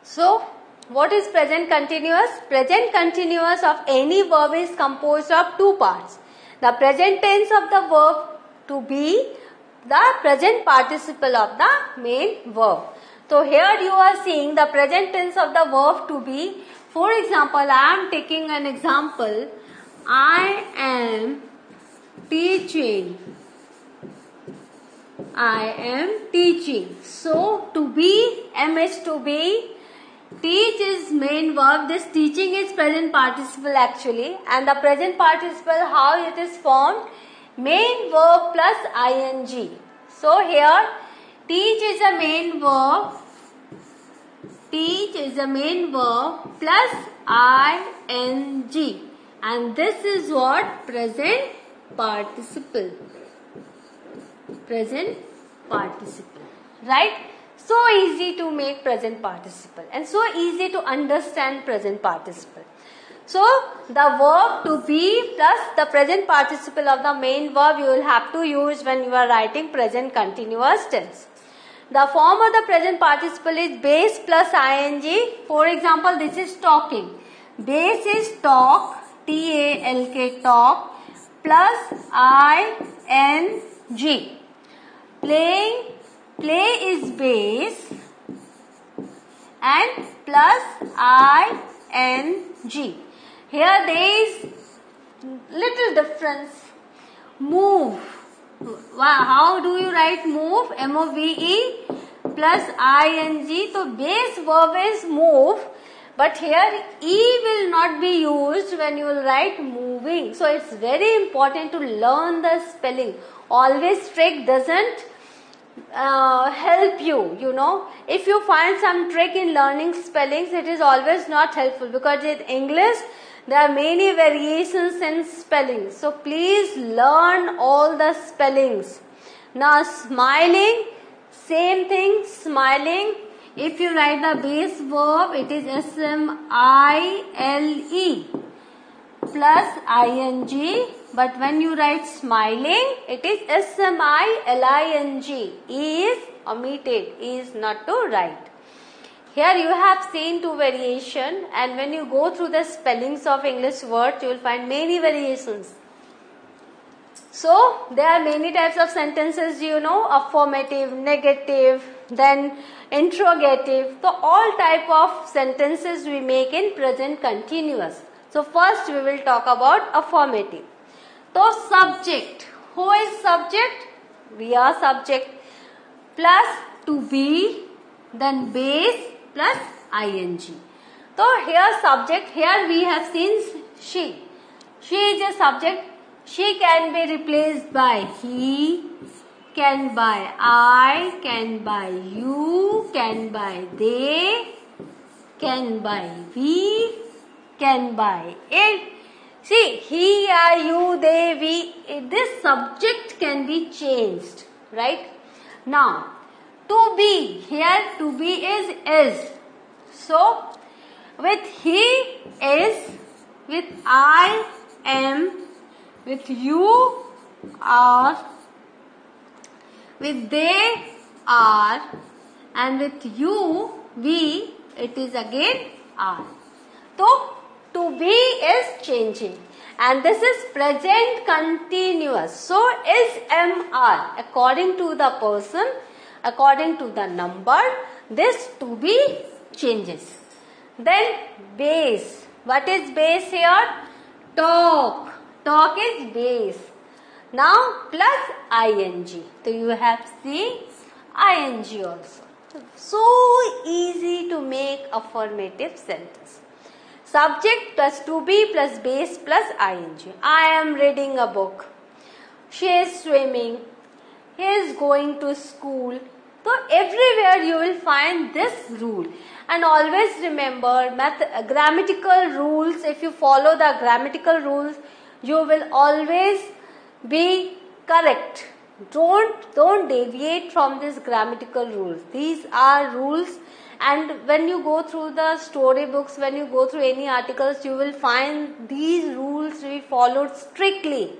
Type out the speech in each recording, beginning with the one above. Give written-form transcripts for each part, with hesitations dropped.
So, what is present continuous? Present continuous of any verb is composed of two parts. The present tense of the verb to be the present participle of the main verb. So, here you are seeing the present tense of the verb to be. For example, I am taking an example. I am teaching. I am teaching. So, to be, am is to be. Teach is main verb. This teaching is present participle actually. And the present participle, how it is formed? Main verb plus ing. So, here, teach is a main verb. Teach is a main verb plus ing. And this is what? Present participle. Present participle. Right? So easy to make present participle and so easy to understand present participle. So the verb to be plus the present participle of the main verb you will have to use when you are writing present continuous tense. The form of the present participle is base plus ing. For example, this is talking. Base is talk, T-A-L-K, talk, plus ing. Playing, play is base and plus ing. Here there is little difference. Move. How do you write move? M-O-V-E plus ing. So base verb is move. But here E will not be used when you will write moving. So it's very important to learn the spelling. Always trick doesn't help you, you know. If you find some trick in learning spellings, it is always not helpful because in English there are many variations in spelling. So please learn all the spellings. Now smiling, same thing, smiling. If you write the base verb, it is S-M-I-L-E plus ing. But when you write smiling, it is S-M-I-L-I-N-G. E is omitted. E is not to write. Here you have seen two variations, and when you go through the spellings of English words, you will find many variations. So, there are many types of sentences, you know, affirmative, negative, then interrogative. So, all type of sentences we make in present continuous. So, first we will talk about affirmative. So, subject. Who is subject? We are subject. Plus to be, then base plus ing. So, here subject, here we have seen she. She is a subject. She can be replaced by he, can by I, can by you, can by they, can by we, can by it. See, he, I, you, they, we, this subject can be changed, right? Now, to be, here to be is. So, with he is, with I am, with you are, with they are, and with you, we, it is again are. So, to be is changing. And this is present continuous. So, is MR. According to the person, according to the number, this to be changes. Then, base. What is base here? Talk. Talk is base. Now, plus ing. So, you have seen ing also. So easy to make affirmative sentence. Subject plus to be plus base plus ing. I am reading a book. She is swimming. He is going to school. So everywhere you will find this rule. And always remember grammatical rules. If you follow the grammatical rules, you will always be correct. Don't deviate from these grammatical rules. These are rules, and when you go through the storybooks, when you go through any articles, you will find these rules we followed strictly.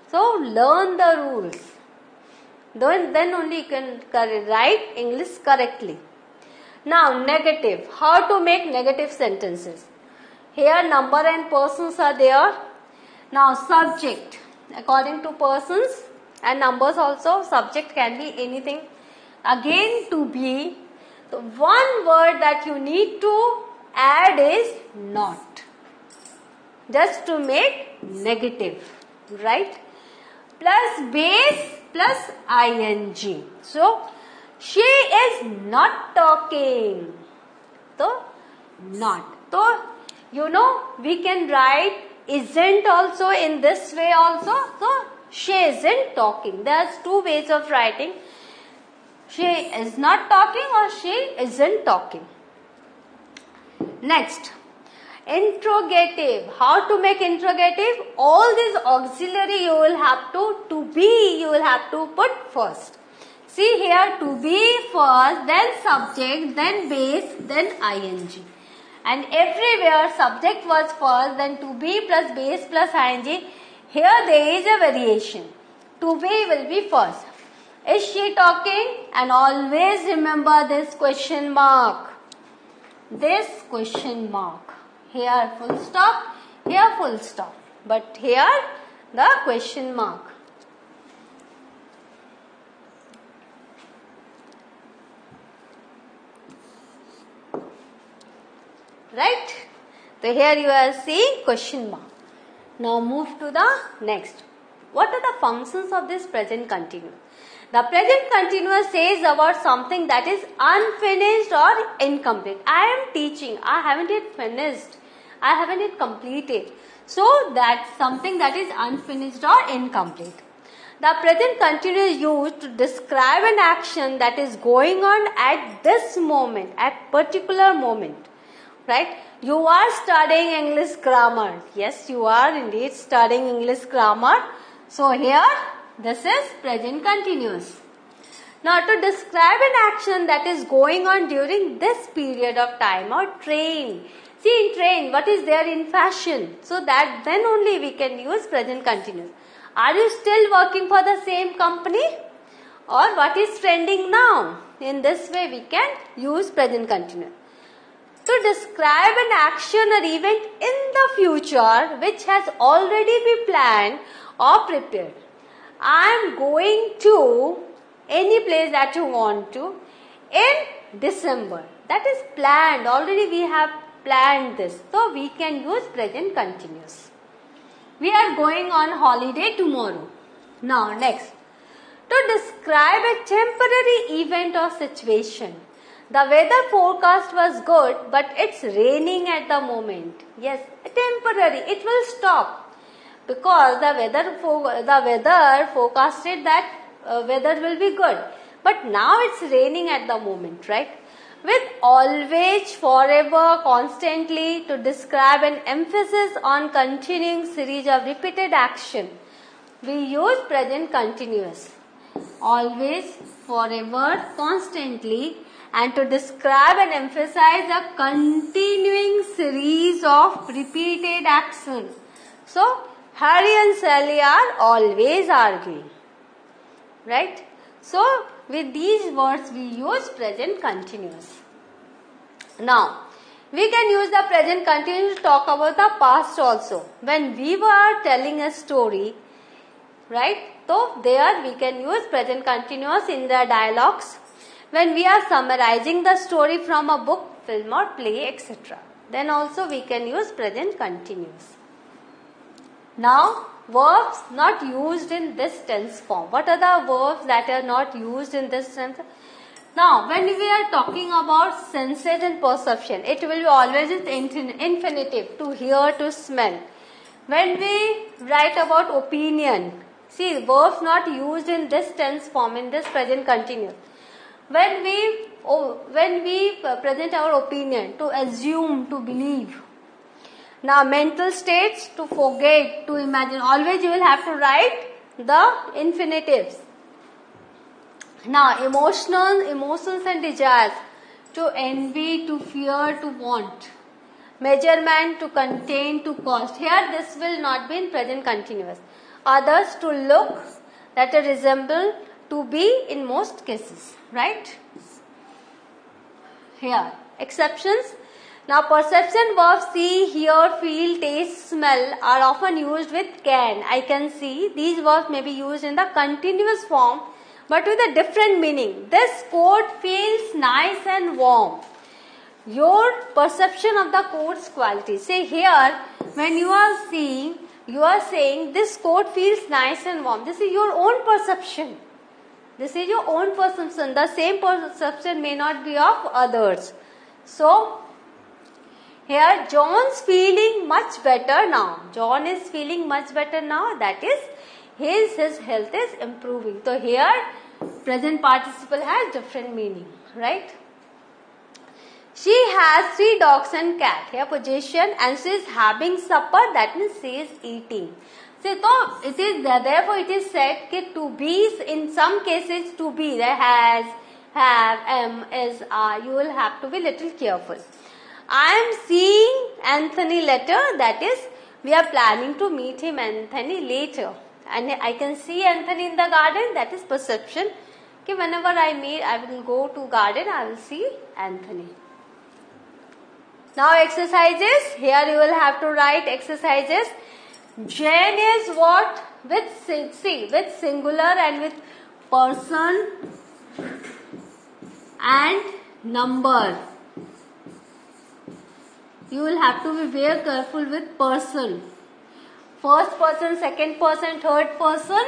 So learn the rules. Then only you can write English correctly. Now negative. How to make negative sentences? Here number and persons are there. Now subject. According to persons and numbers also, subject can be anything. Again to be. So one word that you need to add is not. Just to make negative. Right? Plus base plus ing. So she is not talking. So not. So you know we can write isn't also in this way also. So she isn't talking. There's two ways of writing. She is not talking or she isn't talking. Next, interrogative. How to make interrogative? All these auxiliary you will have to be you will have to put first. See here, to be first, then subject, then base, then ing. And everywhere subject was first, then to be plus base plus ing. Here there is a variation. To be will be first. Is she talking? And always remember this question mark. This question mark. Here full stop, here full stop. But here the question mark. Right? So here you are seeing question mark. Now move to the next. What are the functions of this present continuous? The present continuous says about something that is unfinished or incomplete. I am teaching. I haven't yet finished. I haven't yet completed. So that's something that is unfinished or incomplete. The present continuous is used to describe an action that is going on at this moment, at particular moment. Right? You are studying English grammar. Yes, you are indeed studying English grammar. So here, this is present continuous. Now to describe an action that is going on during this period of time, or train. See in train, what is there in fashion? So that then only we can use present continuous. Are you still working for the same company? Or what is trending now? In this way we can use present continuous. To describe an action or event in the future which has already been planned or prepared. I am going to any place that you want to in December. That is planned. Already we have planned this. So we can use present continuous. We are going on holiday tomorrow. Now next. To describe a temporary event or situation. The weather forecast was good, but it's raining at the moment. Yes, temporary. It will stop because the weather forecasted that weather will be good, but now it's raining at the moment, right? With always, forever, constantly to describe an emphasis on continuing series of repeated action, we use present continuous. Always, forever, constantly. And to describe and emphasize a continuing series of repeated actions. So, Harry and Sally are always arguing. Right? So, with these words we use present continuous. Now, we can use the present continuous to talk about the past also. When we were telling a story, right? So, there we can use present continuous in the dialogues. When we are summarizing the story from a book, film or play, etc. Then also we can use present continuous. Now, verbs not used in this tense form. What are the verbs that are not used in this tense? Now, when we are talking about senses and perception, it will be always infinitive, to hear, to smell. When we write about opinion, see, verbs not used in this tense form, in this present continuous. When we present our opinion, to assume, to believe. Now mental states, to forget, to imagine. Always you will have to write the infinitives. Now emotions and desires, to envy, to fear, to want. Measurement, to contain, to cost. Here this will not be in present continuous. Others, to look, that resemble, to be in most cases, right? here. Exceptions. Now perception verbs see, hear, feel, taste, smell are often used with can. I can see. These verbs may be used in the continuous form but with a different meaning. This coat feels nice and warm. Your perception of the coat's quality. Say here, when you are seeing, you are saying this coat feels nice and warm. This is your own perception. This is your own perception. The same perception may not be of others. So, here John's feeling much better now. John is feeling much better now. That is, his health is improving. So, here present participle has different meaning. Right? She has 3 dogs and cat. Here possession, and she is having supper. That means she is eating. So it is therefore it is said that to be, in some cases to be, there has, have, am, is, are. You will have to be little careful. I am seeing Anthony later. That is, we are planning to meet him, Anthony, later. And I can see Anthony in the garden. That is perception. Okay, whenever I will go to garden, I will see Anthony. Now exercises. Here you will have to write exercises. Jane is what? With singular and with person and number. You will have to be very careful with person. First person, second person, third person,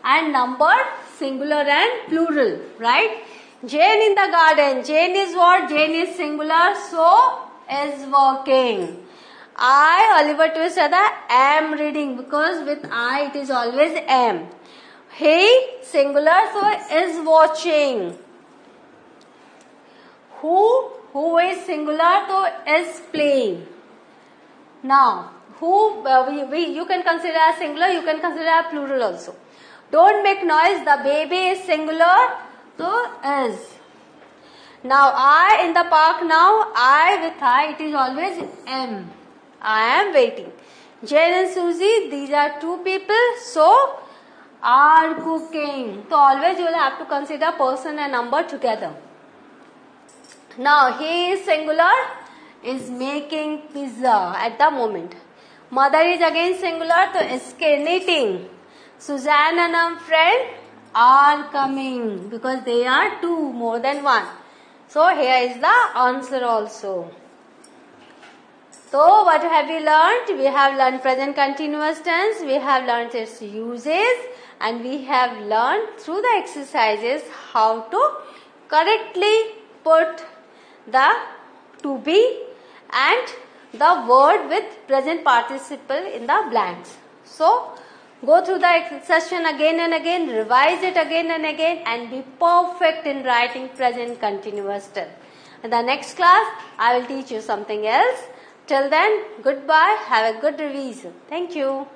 and number, singular and plural. Right? Jane in the garden. Jane is what? Jane is singular. So is working. I, Oliver Twist, am reading, because with I it is always am. He, singular, so is watching. Who is singular, so is playing. Now, who, you can consider as singular, you can consider as plural also. Don't make noise, the baby is singular, so is. Now, I in the park now, I with I, it is always am. I am waiting. Jane and Susie, these are 2 people, so are cooking. So, always you will have to consider person and number together. Now, he is singular, is making pizza at the moment. Mother is again singular, so is knitting. Suzanne and her friend are coming, because they are 2, more than 1. So, here is the answer also. So, what have we learnt? We have learnt present continuous tense, we have learnt its uses, and we have learnt through the exercises how to correctly put the to be and the word with present participle in the blanks. So, go through the session again and again, revise it again and again, and be perfect in writing present continuous tense. In the next class, I will teach you something else. Till then, goodbye. Have a good revision. Thank you.